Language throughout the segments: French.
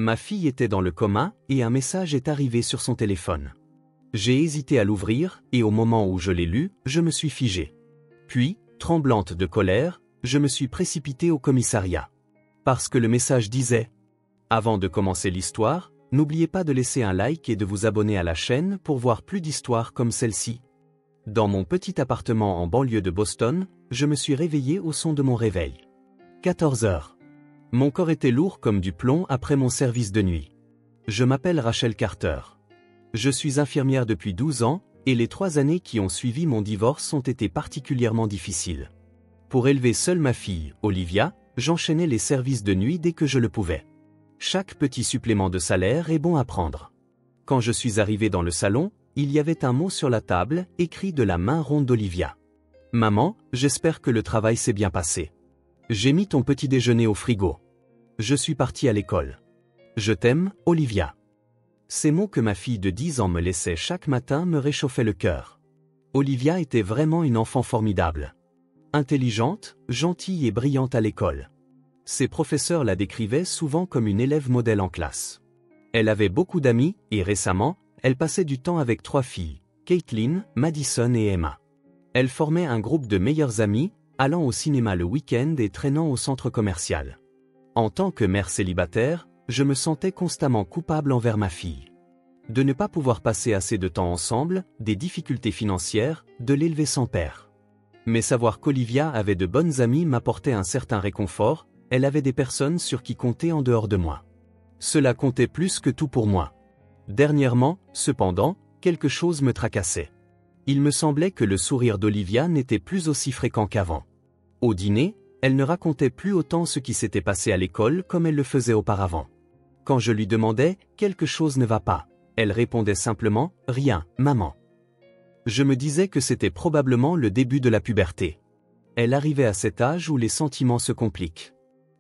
Ma fille était dans le coma et un message est arrivé sur son téléphone. J'ai hésité à l'ouvrir et au moment où je l'ai lu, je me suis figé. Puis, tremblante de colère, je me suis précipité au commissariat. Parce que le message disait « Avant de commencer l'histoire, n'oubliez pas de laisser un like et de vous abonner à la chaîne pour voir plus d'histoires comme celle-ci. » Dans mon petit appartement en banlieue de Boston, je me suis réveillé au son de mon réveil. 14 heures. Mon corps était lourd comme du plomb après mon service de nuit. Je m'appelle Rachel Carter. Je suis infirmière depuis 12 ans, et les 3 années qui ont suivi mon divorce ont été particulièrement difficiles. Pour élever seule ma fille, Olivia, j'enchaînais les services de nuit dès que je le pouvais. Chaque petit supplément de salaire est bon à prendre. Quand je suis arrivé dans le salon, il y avait un mot sur la table, écrit de la main ronde d'Olivia. « Maman, j'espère que le travail s'est bien passé. J'ai mis ton petit déjeuner au frigo. Je suis parti à l'école. Je t'aime, Olivia. » Ces mots que ma fille de 10 ans me laissait chaque matin me réchauffaient le cœur. Olivia était vraiment une enfant formidable. Intelligente, gentille et brillante à l'école. Ses professeurs la décrivaient souvent comme une élève modèle en classe. Elle avait beaucoup d'amis et récemment, elle passait du temps avec 3 filles, Caitlin, Madison et Emma. Elle formait un groupe de meilleures amies, allant au cinéma le week-end et traînant au centre commercial. En tant que mère célibataire, je me sentais constamment coupable envers ma fille. De ne pas pouvoir passer assez de temps ensemble, des difficultés financières, de l'élever sans père. Mais savoir qu'Olivia avait de bonnes amies m'apportait un certain réconfort, elle avait des personnes sur qui compter en dehors de moi. Cela comptait plus que tout pour moi. Dernièrement, cependant, quelque chose me tracassait. Il me semblait que le sourire d'Olivia n'était plus aussi fréquent qu'avant. Au dîner, elle ne racontait plus autant ce qui s'était passé à l'école comme elle le faisait auparavant. Quand je lui demandais « quelque chose ne va pas », elle répondait simplement « rien, maman ». Je me disais que c'était probablement le début de la puberté. Elle arrivait à cet âge où les sentiments se compliquent.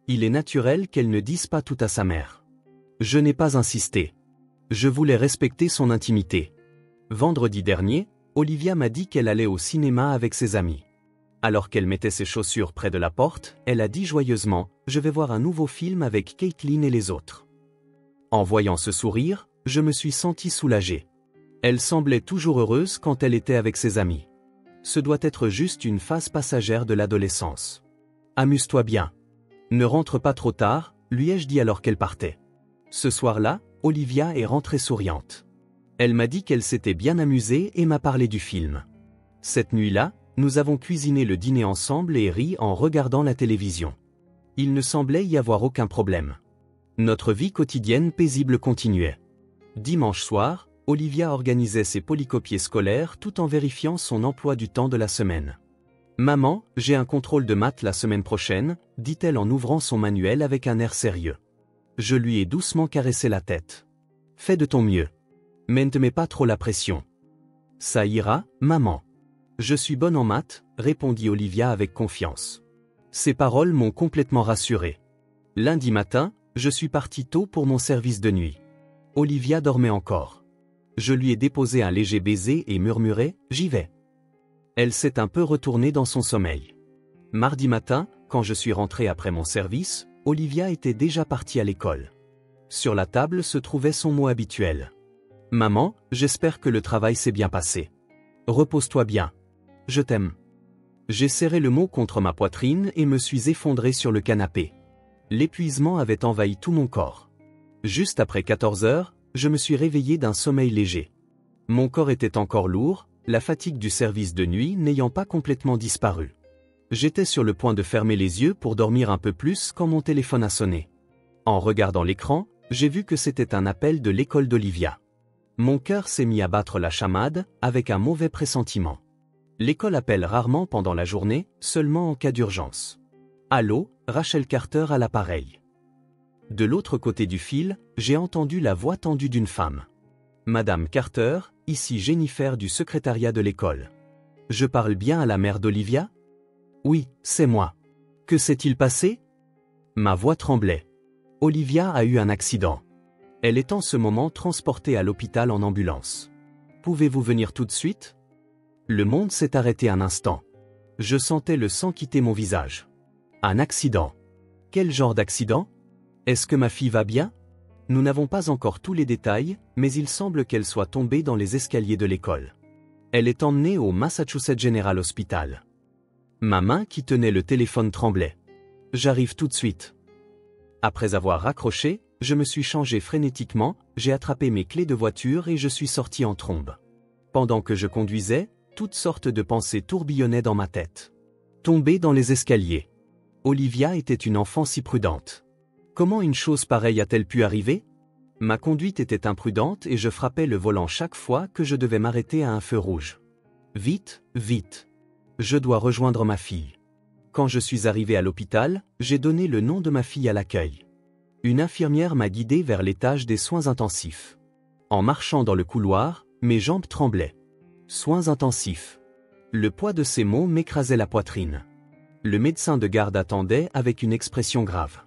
Il est naturel qu'elle ne dise pas tout à sa mère. Je n'ai pas insisté. Je voulais respecter son intimité. Vendredi dernier, Olivia m'a dit qu'elle allait au cinéma avec ses amis. Alors qu'elle mettait ses chaussures près de la porte, elle a dit joyeusement « Je vais voir un nouveau film avec Caitlin et les autres ». En voyant ce sourire, je me suis senti soulagé. Elle semblait toujours heureuse quand elle était avec ses amis. Ce doit être juste une phase passagère de l'adolescence. Amuse-toi bien. Ne rentre pas trop tard, lui ai-je dit alors qu'elle partait. Ce soir-là, Olivia est rentrée souriante. Elle m'a dit qu'elle s'était bien amusée et m'a parlé du film. Cette nuit-là, nous avons cuisiné le dîner ensemble et ri en regardant la télévision. Il ne semblait y avoir aucun problème. Notre vie quotidienne paisible continuait. Dimanche soir, Olivia organisait ses polycopiés scolaires tout en vérifiant son emploi du temps de la semaine. « Maman, j'ai un contrôle de maths la semaine prochaine », dit-elle en ouvrant son manuel avec un air sérieux. Je lui ai doucement caressé la tête. « Fais de ton mieux. Mais ne te mets pas trop la pression. »« Ça ira, maman. » « Je suis bonne en maths, » répondit Olivia avec confiance. Ces paroles m'ont complètement rassuré. Lundi matin, je suis parti tôt pour mon service de nuit. Olivia dormait encore. Je lui ai déposé un léger baiser et murmuré « J'y vais ». Elle s'est un peu retournée dans son sommeil. Mardi matin, quand je suis rentré après mon service, Olivia était déjà partie à l'école. Sur la table se trouvait son mot habituel. « Maman, j'espère que le travail s'est bien passé. Repose-toi bien. Je t'aime. » J'ai serré le mot contre ma poitrine et me suis effondré sur le canapé. L'épuisement avait envahi tout mon corps. Juste après 14 heures, je me suis réveillé d'un sommeil léger. Mon corps était encore lourd, la fatigue du service de nuit n'ayant pas complètement disparu. J'étais sur le point de fermer les yeux pour dormir un peu plus quand mon téléphone a sonné. En regardant l'écran, j'ai vu que c'était un appel de l'école d'Olivia. Mon cœur s'est mis à battre la chamade, avec un mauvais pressentiment. L'école appelle rarement pendant la journée, seulement en cas d'urgence. Allô, Rachel Carter à l'appareil. De l'autre côté du fil, j'ai entendu la voix tendue d'une femme. Madame Carter, ici Jennifer du secrétariat de l'école. Je parle bien à la mère d'Olivia? Oui, c'est moi. Que s'est-il passé? Ma voix tremblait. Olivia a eu un accident. Elle est en ce moment transportée à l'hôpital en ambulance. Pouvez-vous venir tout de suite? Le monde s'est arrêté un instant. Je sentais le sang quitter mon visage. Un accident. Quel genre d'accident? Est-ce que ma fille va bien? Nous n'avons pas encore tous les détails, mais il semble qu'elle soit tombée dans les escaliers de l'école. Elle est emmenée au Massachusetts General Hospital. Ma main qui tenait le téléphone tremblait. J'arrive tout de suite. Après avoir raccroché, je me suis changé frénétiquement, j'ai attrapé mes clés de voiture et je suis sorti en trombe. Pendant que je conduisais, toutes sortes de pensées tourbillonnaient dans ma tête. Tomber dans les escaliers. Olivia était une enfant si prudente. Comment une chose pareille a-t-elle pu arriver? Ma conduite était imprudente et je frappais le volant chaque fois que je devais m'arrêter à un feu rouge. Vite, vite. Je dois rejoindre ma fille. Quand je suis arrivé à l'hôpital, j'ai donné le nom de ma fille à l'accueil. Une infirmière m'a guidé vers l'étage des soins intensifs. En marchant dans le couloir, mes jambes tremblaient. Soins intensifs. Le poids de ces mots m'écrasait la poitrine. Le médecin de garde attendait avec une expression grave.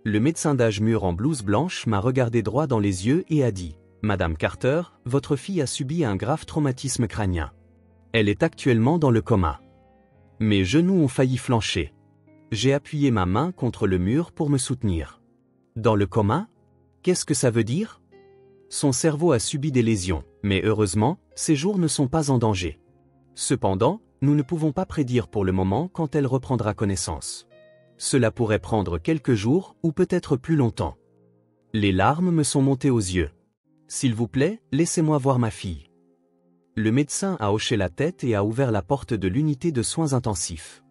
Le médecin d'âge mûr en blouse blanche m'a regardé droit dans les yeux et a dit « Madame Carter, votre fille a subi un grave traumatisme crânien. Elle est actuellement dans le coma. » Mes genoux ont failli flancher. J'ai appuyé ma main contre le mur pour me soutenir. Dans le coma? Qu'est-ce que ça veut dire? Son cerveau a subi des lésions, mais heureusement, ses jours ne sont pas en danger. Cependant, nous ne pouvons pas prédire pour le moment quand elle reprendra connaissance. Cela pourrait prendre quelques jours ou peut-être plus longtemps. Les larmes me sont montées aux yeux. S'il vous plaît, laissez-moi voir ma fille. Le médecin a hoché la tête et a ouvert la porte de l'unité de soins intensifs.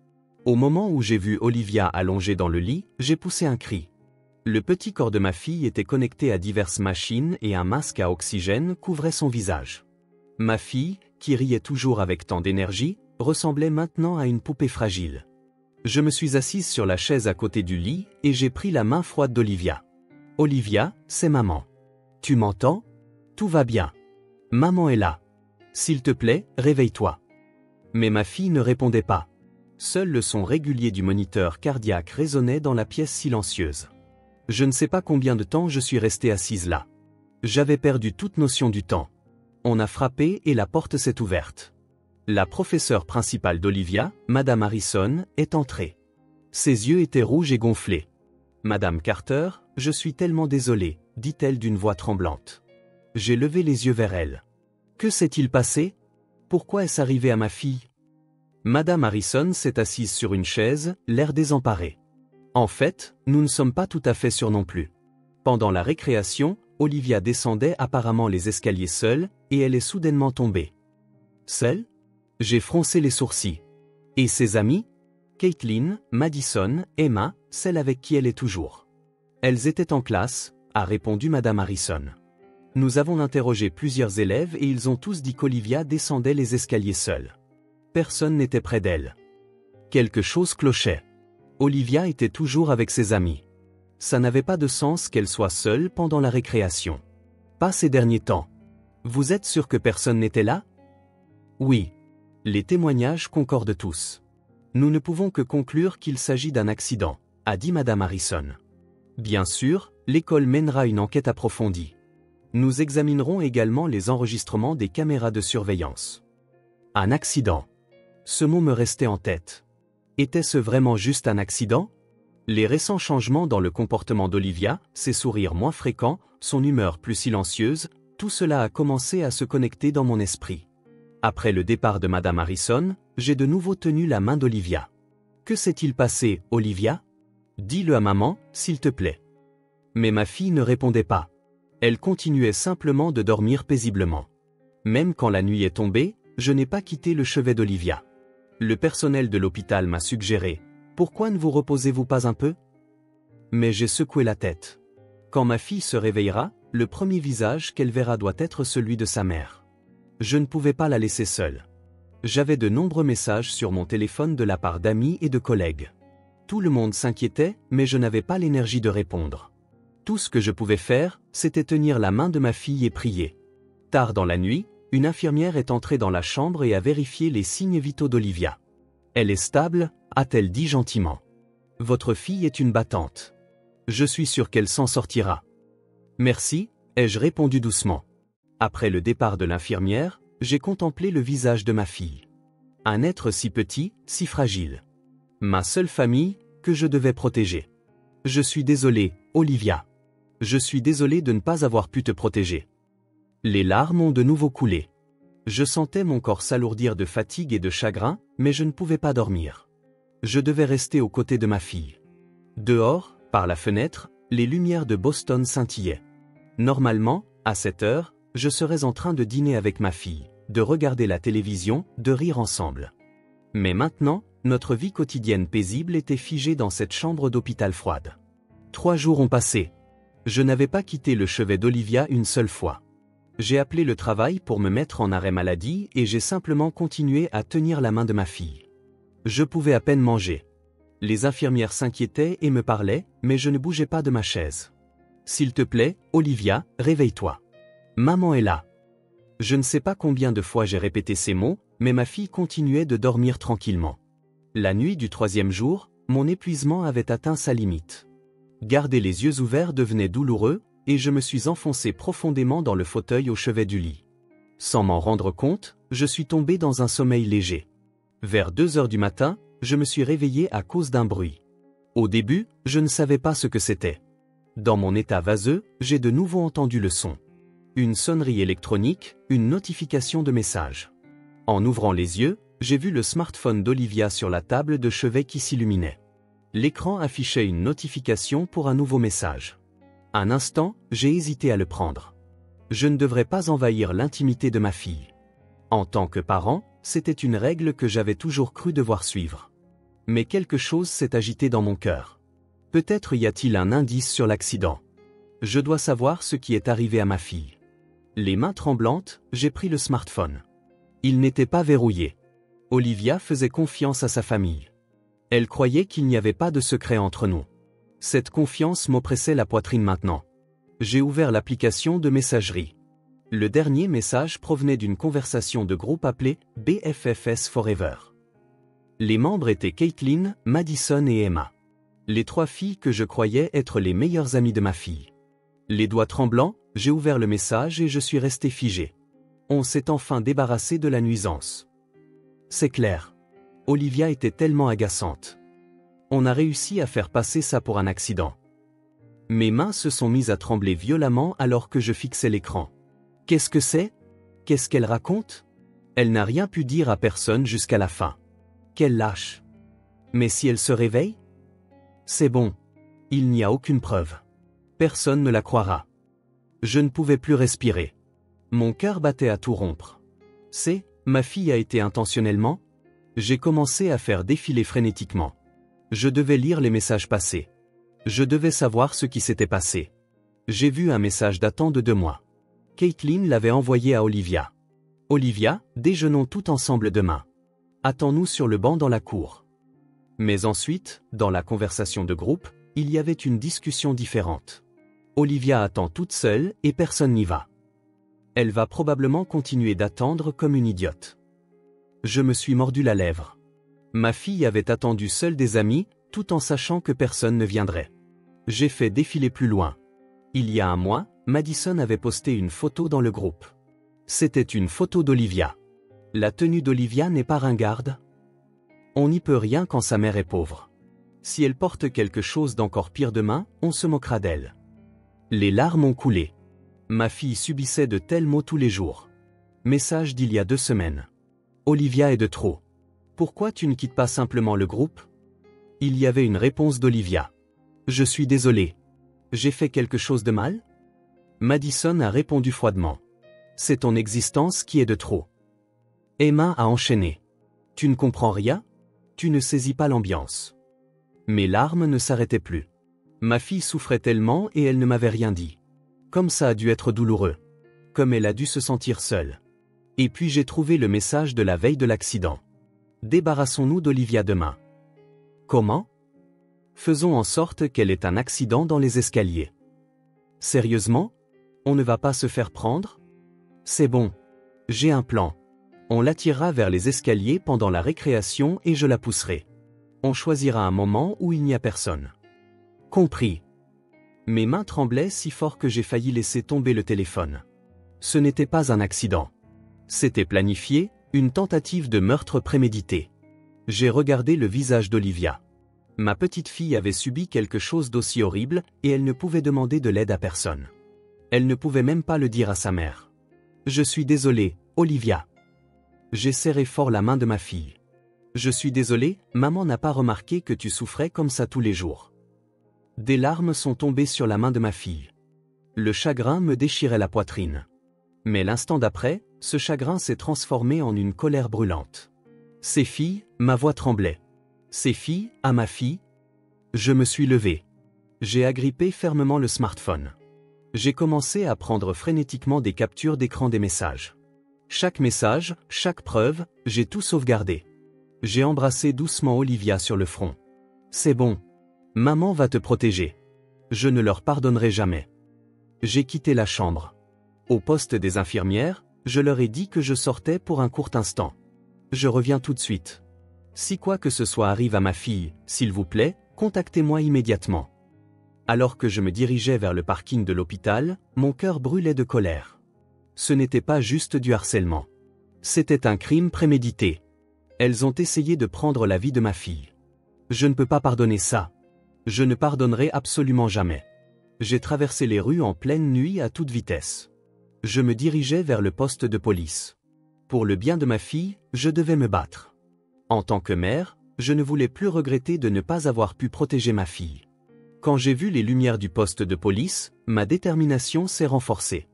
Au moment où j'ai vu Olivia allongée dans le lit, j'ai poussé un cri. Le petit corps de ma fille était connecté à diverses machines et un masque à oxygène couvrait son visage. Ma fille, qui riait toujours avec tant d'énergie, ressemblait maintenant à une poupée fragile. Je me suis assise sur la chaise à côté du lit et j'ai pris la main froide d'Olivia. « Olivia, c'est maman. Tu m'entends? Tout va bien. Maman est là. S'il te plaît, réveille-toi. » Mais ma fille ne répondait pas. Seul le son régulier du moniteur cardiaque résonnait dans la pièce silencieuse. Je ne sais pas combien de temps je suis restée assise là. J'avais perdu toute notion du temps. On a frappé et la porte s'est ouverte. La professeure principale d'Olivia, Madame Harrison, est entrée. Ses yeux étaient rouges et gonflés. « Madame Carter, je suis tellement désolée, » dit-elle d'une voix tremblante. J'ai levé les yeux vers elle. Que s'est-il passé? Pourquoi est-ce arrivé à ma fille? Madame Harrison s'est assise sur une chaise, l'air désemparé. En fait, nous ne sommes pas tout à fait sûrs non plus. Pendant la récréation, Olivia descendait apparemment les escaliers seule, et elle est soudainement tombée. Seule? J'ai froncé les sourcils. Et ses amis? Caitlin, Madison, Emma, celle avec qui elle est toujours. Elles étaient en classe, a répondu Madame Harrison. Nous avons interrogé plusieurs élèves et ils ont tous dit qu'Olivia descendait les escaliers seule. Personne n'était près d'elle. Quelque chose clochait. Olivia était toujours avec ses amis. Ça n'avait pas de sens qu'elle soit seule pendant la récréation. Pas ces derniers temps. Vous êtes sûr que personne n'était là? Oui. Les témoignages concordent tous. Nous ne pouvons que conclure qu'il s'agit d'un accident, a dit Madame Harrison. Bien sûr, l'école mènera une enquête approfondie. Nous examinerons également les enregistrements des caméras de surveillance. Un accident. Ce mot me restait en tête. Était-ce vraiment juste un accident? Les récents changements dans le comportement d'Olivia, ses sourires moins fréquents, son humeur plus silencieuse, tout cela a commencé à se connecter dans mon esprit. Après le départ de Madame Harrison, j'ai de nouveau tenu la main d'Olivia. Que s'est-il passé, Olivia? Dis-le à maman, s'il te plaît. Mais ma fille ne répondait pas. Elle continuait simplement de dormir paisiblement. Même quand la nuit est tombée, je n'ai pas quitté le chevet d'Olivia. Le personnel de l'hôpital m'a suggéré « Pourquoi ne vous reposez-vous pas un peu ?» Mais j'ai secoué la tête. Quand ma fille se réveillera, le premier visage qu'elle verra doit être celui de sa mère. Je ne pouvais pas la laisser seule. J'avais de nombreux messages sur mon téléphone de la part d'amis et de collègues. Tout le monde s'inquiétait, mais je n'avais pas l'énergie de répondre. Tout ce que je pouvais faire, c'était tenir la main de ma fille et prier. Tard dans la nuit, une infirmière est entrée dans la chambre et a vérifié les signes vitaux d'Olivia. « Elle est stable », a-t-elle dit gentiment. « Votre fille est une battante. Je suis sûr qu'elle s'en sortira. »« Merci », ai-je répondu doucement. Après le départ de l'infirmière, j'ai contemplé le visage de ma fille. Un être si petit, si fragile. Ma seule famille, que je devais protéger. Je suis désolé, Olivia. Je suis désolé de ne pas avoir pu te protéger. Les larmes ont de nouveau coulé. Je sentais mon corps s'alourdir de fatigue et de chagrin, mais je ne pouvais pas dormir. Je devais rester aux côtés de ma fille. Dehors, par la fenêtre, les lumières de Boston scintillaient. Normalement, à cette heure, je serais en train de dîner avec ma fille, de regarder la télévision, de rire ensemble. Mais maintenant, notre vie quotidienne paisible était figée dans cette chambre d'hôpital froide. 3 jours ont passé. Je n'avais pas quitté le chevet d'Olivia une seule fois. J'ai appelé le travail pour me mettre en arrêt maladie et j'ai simplement continué à tenir la main de ma fille. Je pouvais à peine manger. Les infirmières s'inquiétaient et me parlaient, mais je ne bougeais pas de ma chaise. S'il te plaît, Olivia, réveille-toi. Maman est là. Je ne sais pas combien de fois j'ai répété ces mots, mais ma fille continuait de dormir tranquillement. La nuit du 3e jour, mon épuisement avait atteint sa limite. Garder les yeux ouverts devenait douloureux, et je me suis enfoncé profondément dans le fauteuil au chevet du lit. Sans m'en rendre compte, je suis tombé dans un sommeil léger. Vers 2 heures du matin, je me suis réveillé à cause d'un bruit. Au début, je ne savais pas ce que c'était. Dans mon état vaseux, j'ai de nouveau entendu le son. Une sonnerie électronique, une notification de message. En ouvrant les yeux, j'ai vu le smartphone d'Olivia sur la table de chevet qui s'illuminait. L'écran affichait une notification pour un nouveau message. Un instant, j'ai hésité à le prendre. Je ne devrais pas envahir l'intimité de ma fille. En tant que parent, c'était une règle que j'avais toujours cru devoir suivre. Mais quelque chose s'est agité dans mon cœur. Peut-être y a-t-il un indice sur l'accident. Je dois savoir ce qui est arrivé à ma fille. Les mains tremblantes, j'ai pris le smartphone. Il n'était pas verrouillé. Olivia faisait confiance à sa famille. Elle croyait qu'il n'y avait pas de secret entre nous. Cette confiance m'oppressait la poitrine maintenant. J'ai ouvert l'application de messagerie. Le dernier message provenait d'une conversation de groupe appelée BFFS Forever. Les membres étaient Caitlin, Madison et Emma. Les 3 filles que je croyais être les meilleures amies de ma fille. Les doigts tremblants, j'ai ouvert le message et je suis resté figé. On s'est enfin débarrassé de la nuisance. C'est clair. Olivia était tellement agaçante. On a réussi à faire passer ça pour un accident. Mes mains se sont mises à trembler violemment alors que je fixais l'écran. Qu'est-ce que c'est? Qu'est-ce qu'elle raconte? Elle n'a rien pu dire à personne jusqu'à la fin. Quelle lâche. Mais si elle se réveille? C'est bon. Il n'y a aucune preuve. Personne ne la croira. Je ne pouvais plus respirer. Mon cœur battait à tout rompre. Ma fille a été intentionnellement? J'ai commencé à faire défiler frénétiquement. Je devais lire les messages passés. Je devais savoir ce qui s'était passé. J'ai vu un message datant de 2 mois. Caitlin l'avait envoyé à Olivia. Olivia, déjeunons tout ensemble demain. Attends-nous sur le banc dans la cour. Mais ensuite, dans la conversation de groupe, il y avait une discussion différente. Olivia attend toute seule et personne n'y va. Elle va probablement continuer d'attendre comme une idiote. Je me suis mordu la lèvre. Ma fille avait attendu seule des amis, tout en sachant que personne ne viendrait. J'ai fait défiler plus loin. Il y a un mois, Madison avait posté une photo dans le groupe. C'était une photo d'Olivia. La tenue d'Olivia n'est pas ringarde. On n'y peut rien quand sa mère est pauvre. Si elle porte quelque chose d'encore pire demain, on se moquera d'elle. Les larmes ont coulé. Ma fille subissait de tels maux tous les jours. Message d'il y a 2 semaines. Olivia est de trop. Pourquoi tu ne quittes pas simplement le groupe? Il y avait une réponse d'Olivia. Je suis désolé. J'ai fait quelque chose de mal? Madison a répondu froidement. C'est ton existence qui est de trop. Emma a enchaîné. Tu ne comprends rien? Tu ne saisis pas l'ambiance. Mes larmes ne s'arrêtaient plus. Ma fille souffrait tellement et elle ne m'avait rien dit. Comme ça a dû être douloureux. Comme elle a dû se sentir seule. Et puis j'ai trouvé le message de la veille de l'accident. Débarrassons-nous d'Olivia demain. Comment? Faisons en sorte qu'elle ait un accident dans les escaliers. Sérieusement? On ne va pas se faire prendre? C'est bon. J'ai un plan. On l'attirera vers les escaliers pendant la récréation et je la pousserai. On choisira un moment où il n'y a personne. Compris. Mes mains tremblaient si fort que j'ai failli laisser tomber le téléphone. Ce n'était pas un accident. C'était planifié, une tentative de meurtre prémédité. J'ai regardé le visage d'Olivia. Ma petite fille avait subi quelque chose d'aussi horrible et elle ne pouvait demander de l'aide à personne. Elle ne pouvait même pas le dire à sa mère. Je suis désolé, Olivia. J'ai serré fort la main de ma fille. Je suis désolé, maman n'a pas remarqué que tu souffrais comme ça tous les jours. Des larmes sont tombées sur la main de ma fille. Le chagrin me déchirait la poitrine. Mais l'instant d'après, ce chagrin s'est transformé en une colère brûlante. Ces filles, ma voix tremblait. Ces filles, à ma fille. Je me suis levé. J'ai agrippé fermement le smartphone. J'ai commencé à prendre frénétiquement des captures d'écran des messages. Chaque message, chaque preuve, j'ai tout sauvegardé. J'ai embrassé doucement Olivia sur le front. C'est bon. Maman va te protéger. Je ne leur pardonnerai jamais. J'ai quitté la chambre. Au poste des infirmières, je leur ai dit que je sortais pour un court instant. Je reviens tout de suite. Si quoi que ce soit arrive à ma fille, s'il vous plaît, contactez-moi immédiatement. Alors que je me dirigeais vers le parking de l'hôpital, mon cœur brûlait de colère. Ce n'était pas juste du harcèlement. C'était un crime prémédité. Elles ont essayé de prendre la vie de ma fille. Je ne peux pas pardonner ça. Je ne pardonnerai absolument jamais. J'ai traversé les rues en pleine nuit à toute vitesse. Je me dirigeais vers le poste de police. Pour le bien de ma fille, je devais me battre. En tant que mère, je ne voulais plus regretter de ne pas avoir pu protéger ma fille. Quand j'ai vu les lumières du poste de police, ma détermination s'est renforcée.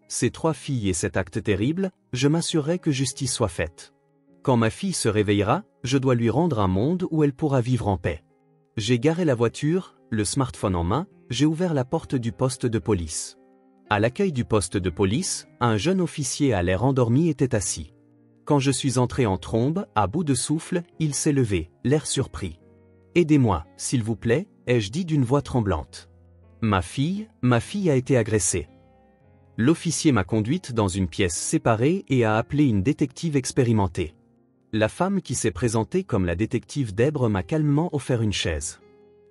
Ces 3 filles et cet acte terrible, je m'assurerai que justice soit faite. Quand ma fille se réveillera, je dois lui rendre un monde où elle pourra vivre en paix. J'ai garé la voiture, le smartphone en main, j'ai ouvert la porte du poste de police. À l'accueil du poste de police, un jeune officier à l'air endormi était assis. Quand je suis entré en trombe, à bout de souffle, il s'est levé, l'air surpris. « Aidez-moi, s'il vous plaît », ai-je dit d'une voix tremblante. Ma fille a été agressée. L'officier m'a conduite dans une pièce séparée et a appelé une détective expérimentée. La femme qui s'est présentée comme la détective Dèbre m'a calmement offert une chaise.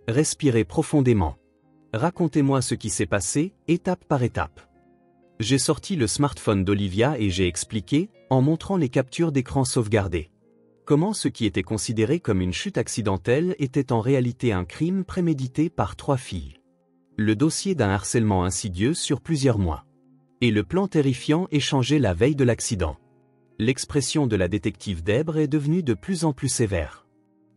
Respirez profondément. Racontez-moi ce qui s'est passé, étape par étape. J'ai sorti le smartphone d'Olivia et j'ai expliqué, en montrant les captures d'écran sauvegardées, comment ce qui était considéré comme une chute accidentelle était en réalité un crime prémédité par 3 filles. Le dossier d'un harcèlement insidieux sur plusieurs mois. Et le plan terrifiant échangé la veille de l'accident. L'expression de la détective Dèbre est devenue de plus en plus sévère.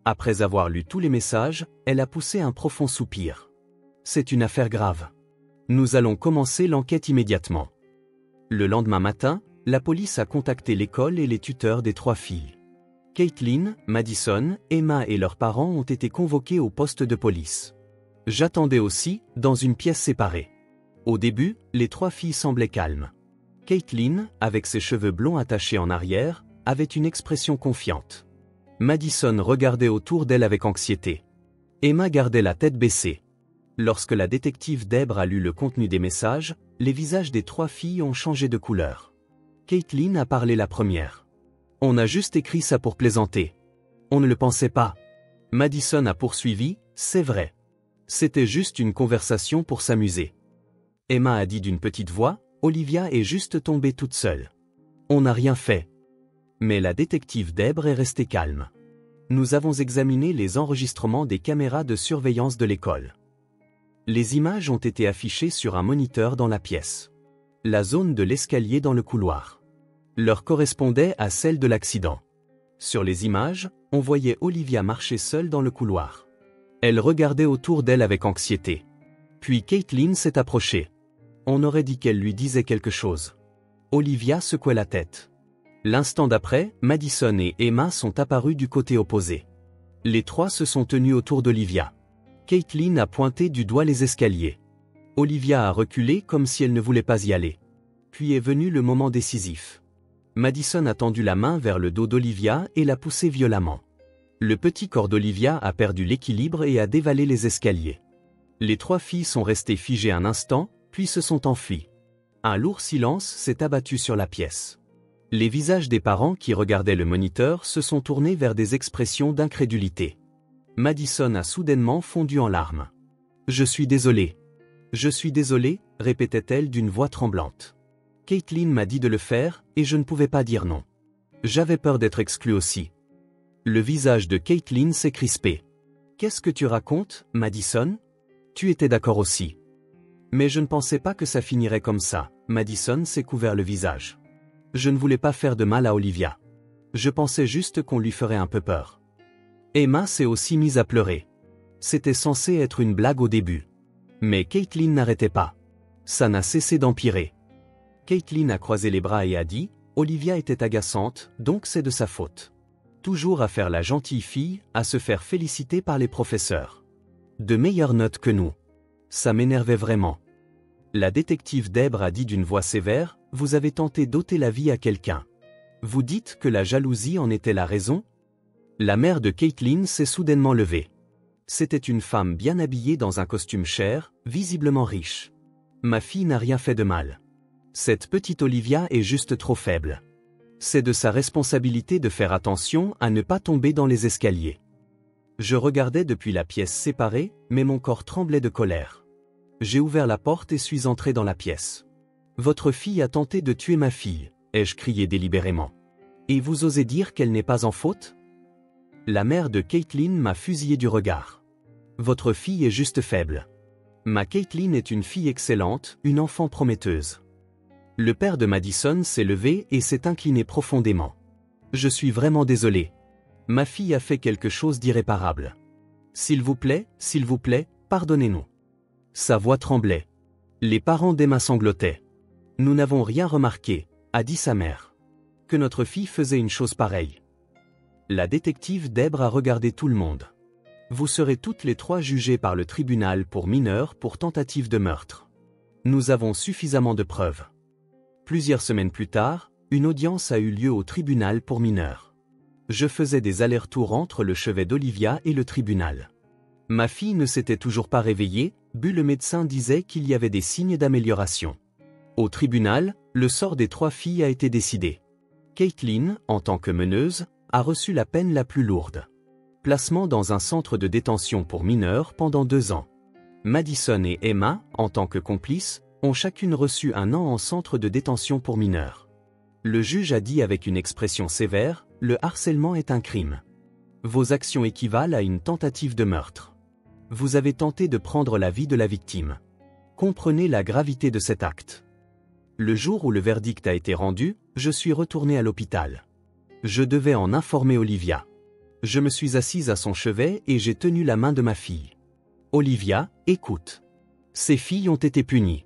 Après avoir lu tous les messages, elle a poussé un profond soupir. C'est une affaire grave. Nous allons commencer l'enquête immédiatement. Le lendemain matin, la police a contacté l'école et les tuteurs des 3 filles. Caitlin, Madison, Emma et leurs parents ont été convoqués au poste de police. J'attendais aussi, dans une pièce séparée. Au début, les 3 filles semblaient calmes. Caitlin, avec ses cheveux blonds attachés en arrière, avait une expression confiante. Madison regardait autour d'elle avec anxiété. Emma gardait la tête baissée. Lorsque la détective Dèbre a lu le contenu des messages, les visages des 3 filles ont changé de couleur. Caitlin a parlé la première. « On a juste écrit ça pour plaisanter. On ne le pensait pas. » Madison a poursuivi, « C'est vrai. C'était juste une conversation pour s'amuser. » Emma a dit d'une petite voix, « Olivia est juste tombée toute seule. On n'a rien fait. » Mais la détective Dèbre est restée calme. Nous avons examiné les enregistrements des caméras de surveillance de l'école. Les images ont été affichées sur un moniteur dans la pièce. La zone de l'escalier dans le couloir leur correspondait à celle de l'accident. Sur les images, on voyait Olivia marcher seule dans le couloir. Elle regardait autour d'elle avec anxiété. Puis Caitlin s'est approchée. On aurait dit qu'elle lui disait quelque chose. Olivia secouait la tête. L'instant d'après, Madison et Emma sont apparus du côté opposé. Les 3 se sont tenus autour d'Olivia. Caitlin a pointé du doigt les escaliers. Olivia a reculé comme si elle ne voulait pas y aller. Puis est venu le moment décisif. Madison a tendu la main vers le dos d'Olivia et l'a poussée violemment. Le petit corps d'Olivia a perdu l'équilibre et a dévalé les escaliers. Les 3 filles sont restées figées un instant, puis se sont enfuies. Un lourd silence s'est abattu sur la pièce. Les visages des parents qui regardaient le moniteur se sont tournés vers des expressions d'incrédulité. Madison a soudainement fondu en larmes. « Je suis désolée. Je suis désolée », répétait-elle d'une voix tremblante. Caitlin m'a dit de le faire, et je ne pouvais pas dire non. J'avais peur d'être exclue aussi. Le visage de Caitlin s'est crispé. Qu'est-ce que tu racontes, Madison? Tu étais d'accord aussi. Mais je ne pensais pas que ça finirait comme ça. Madison s'est couvert le visage. Je ne voulais pas faire de mal à Olivia. Je pensais juste qu'on lui ferait un peu peur. Emma s'est aussi mise à pleurer. C'était censé être une blague au début. Mais Caitlin n'arrêtait pas. Ça n'a cessé d'empirer. Caitlin a croisé les bras et a dit « Olivia était agaçante, donc c'est de sa faute. Toujours à faire la gentille fille, à se faire féliciter par les professeurs. De meilleures notes que nous. Ça m'énervait vraiment. » La détective Debra a dit d'une voix sévère « Vous avez tenté d'ôter la vie à quelqu'un. Vous dites que la jalousie en était la raison ?» La mère de Caitlin s'est soudainement levée. C'était une femme bien habillée dans un costume cher, visiblement riche. « Ma fille n'a rien fait de mal. Cette petite Olivia est juste trop faible. C'est de sa responsabilité de faire attention à ne pas tomber dans les escaliers. » Je regardais depuis la pièce séparée, mais mon corps tremblait de colère. J'ai ouvert la porte et suis entré dans la pièce. « Votre fille a tenté de tuer ma fille », ai-je crié délibérément. « Et vous osez dire qu'elle n'est pas en faute ?» La mère de Caitlin m'a fusillé du regard. « Votre fille est juste faible. Ma Caitlin est une fille excellente, une enfant prometteuse. » Le père de Madison s'est levé et s'est incliné profondément. « Je suis vraiment désolé. Ma fille a fait quelque chose d'irréparable. S'il vous plaît, pardonnez-nous. » Sa voix tremblait. Les parents d'Emma sanglotaient. « Nous n'avons rien remarqué, » a dit sa mère. « Que notre fille faisait une chose pareille. » La détective Debra a regardé tout le monde. « Vous serez toutes les trois jugées par le tribunal pour mineurs pour tentative de meurtre. Nous avons suffisamment de preuves. » Plusieurs semaines plus tard, une audience a eu lieu au tribunal pour mineurs. Je faisais des allers-retours entre le chevet d'Olivia et le tribunal. Ma fille ne s'était toujours pas réveillée, le médecin disait qu'il y avait des signes d'amélioration. Au tribunal, le sort des trois filles a été décidé. Caitlin, en tant que meneuse, a reçu la peine la plus lourde. Placement dans un centre de détention pour mineurs pendant 2 ans. Madison et Emma, en tant que complices, ont chacune reçu 1 an en centre de détention pour mineurs. Le juge a dit avec une expression sévère, « Le harcèlement est un crime. Vos actions équivalent à une tentative de meurtre. Vous avez tenté de prendre la vie de la victime. Comprenez la gravité de cet acte. » Le jour où le verdict a été rendu, je suis retourné à l'hôpital. Je devais en informer Olivia. Je me suis assise à son chevet et j'ai tenu la main de ma fille. « Olivia, écoute. Ces filles ont été punies.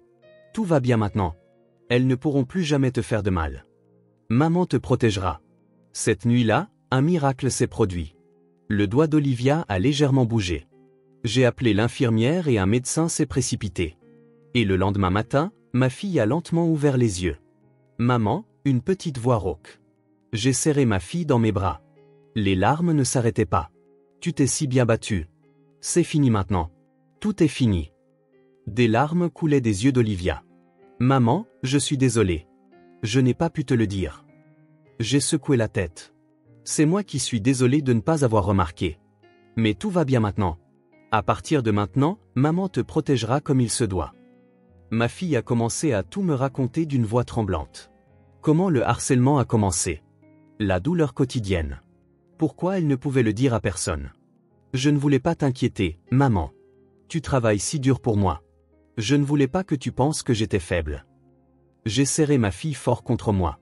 Tout va bien maintenant. Elles ne pourront plus jamais te faire de mal. Maman te protégera. » Cette nuit-là, un miracle s'est produit. Le doigt d'Olivia a légèrement bougé. J'ai appelé l'infirmière et un médecin s'est précipité. Et le lendemain matin, ma fille a lentement ouvert les yeux. « Maman », une petite voix rauque. J'ai serré ma fille dans mes bras. Les larmes ne s'arrêtaient pas. « Tu t'es si bien battue. C'est fini maintenant. Tout est fini. » Des larmes coulaient des yeux d'Olivia. « Maman, je suis désolée. Je n'ai pas pu te le dire. » J'ai secoué la tête. « C'est moi qui suis désolée de ne pas avoir remarqué. Mais tout va bien maintenant. À partir de maintenant, maman te protégera comme il se doit. » Ma fille a commencé à tout me raconter d'une voix tremblante. Comment le harcèlement a commencé. La douleur quotidienne. Pourquoi elle ne pouvait le dire à personne. Je ne voulais pas t'inquiéter, maman. Tu travailles si dur pour moi. Je ne voulais pas que tu penses que j'étais faible. J'ai serré ma fille fort contre moi.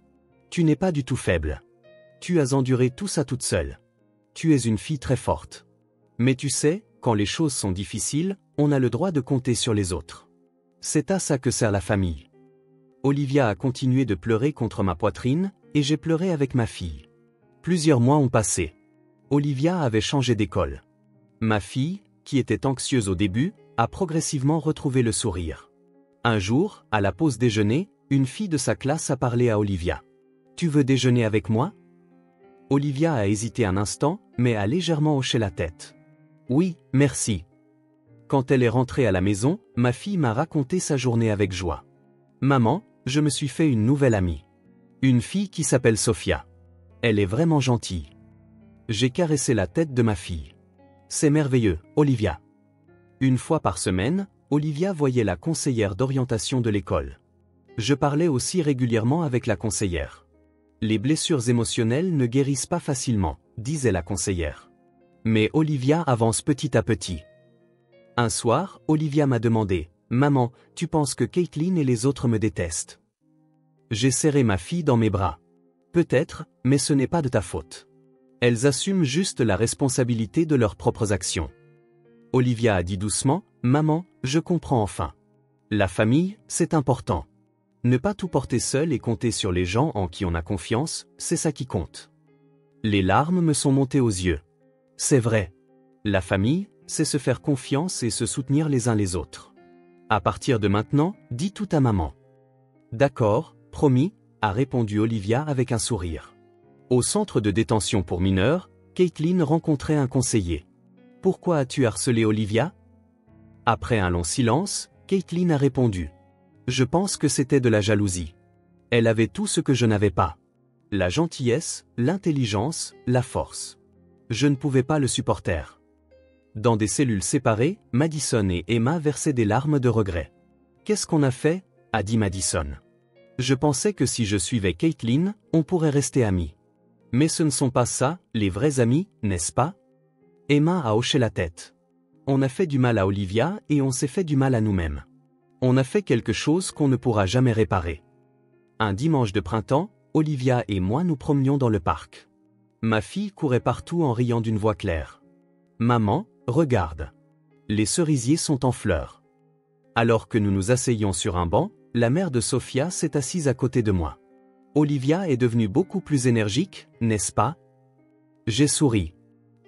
Tu n'es pas du tout faible. Tu as enduré tout ça toute seule. Tu es une fille très forte. Mais tu sais, quand les choses sont difficiles, on a le droit de compter sur les autres. C'est à ça que sert la famille. Olivia a continué de pleurer contre ma poitrine, et j'ai pleuré avec ma fille. Plusieurs mois ont passé. Olivia avait changé d'école. Ma fille, qui était anxieuse au début, a progressivement retrouvé le sourire. Un jour, à la pause déjeuner, une fille de sa classe a parlé à Olivia. « Tu veux déjeuner avec moi ?» Olivia a hésité un instant, mais a légèrement hoché la tête. « Oui, merci. » Quand elle est rentrée à la maison, ma fille m'a raconté sa journée avec joie. « Maman, je me suis fait une nouvelle amie. Une fille qui s'appelle Sophia. Elle est vraiment gentille. » J'ai caressé la tête de ma fille. « C'est merveilleux, Olivia. » Une fois par semaine, Olivia voyait la conseillère d'orientation de l'école. Je parlais aussi régulièrement avec la conseillère. « Les blessures émotionnelles ne guérissent pas facilement », disait la conseillère. Mais Olivia avance petit à petit. Un soir, Olivia m'a demandé, « Maman, tu penses que Caitlin et les autres me détestent ?» J'ai serré ma fille dans mes bras. Peut-être, mais ce n'est pas de ta faute. Elles assument juste la responsabilité de leurs propres actions. Olivia a dit doucement, « Maman, je comprends enfin. La famille, c'est important. Ne pas tout porter seul et compter sur les gens en qui on a confiance, c'est ça qui compte. » Les larmes me sont montées aux yeux. C'est vrai. La famille, c'est se faire confiance et se soutenir les uns les autres. À partir de maintenant, dis tout à maman. D'accord, promis, a répondu Olivia avec un sourire. Au centre de détention pour mineurs, Caitlin rencontrait un conseiller. Pourquoi as-tu harcelé Olivia? Après un long silence, Caitlin a répondu. Je pense que c'était de la jalousie. Elle avait tout ce que je n'avais pas. La gentillesse, l'intelligence, la force. Je ne pouvais pas le supporter. Dans des cellules séparées, Madison et Emma versaient des larmes de regret. Qu'est-ce qu'on a fait? A dit Madison. Je pensais que si je suivais Caitlin, on pourrait rester amis. Mais ce ne sont pas ça, les vrais amis, n'est-ce pas? Emma a hoché la tête. On a fait du mal à Olivia et on s'est fait du mal à nous-mêmes. On a fait quelque chose qu'on ne pourra jamais réparer. Un dimanche de printemps, Olivia et moi nous promenions dans le parc. Ma fille courait partout en riant d'une voix claire. Maman, regarde. Les cerisiers sont en fleurs. Alors que nous nous asseyions sur un banc, la mère de Sophia s'est assise à côté de moi. Olivia est devenue beaucoup plus énergique, n'est-ce pas? J'ai souri.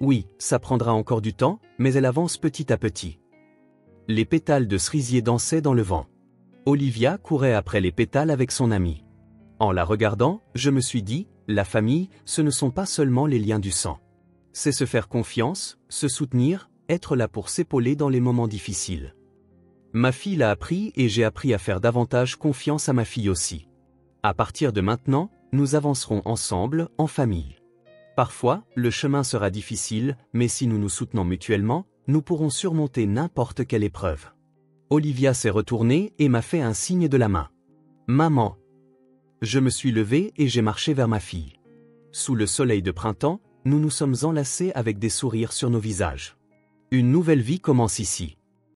Oui, ça prendra encore du temps, mais elle avance petit à petit. Les pétales de cerisier dansaient dans le vent. Olivia courait après les pétales avec son amie. En la regardant, je me suis dit, la famille, ce ne sont pas seulement les liens du sang. C'est se faire confiance, se soutenir, être là pour s'épauler dans les moments difficiles. Ma fille l'a appris et j'ai appris à faire davantage confiance à ma fille aussi. À partir de maintenant, nous avancerons ensemble, en famille. Parfois, le chemin sera difficile, mais si nous nous soutenons mutuellement, nous pourrons surmonter n'importe quelle épreuve. Olivia s'est retournée et m'a fait un signe de la main. Maman. Je me suis levé et j'ai marché vers ma fille. Sous le soleil de printemps, nous nous sommes enlacés avec des sourires sur nos visages. Une nouvelle vie commence ici.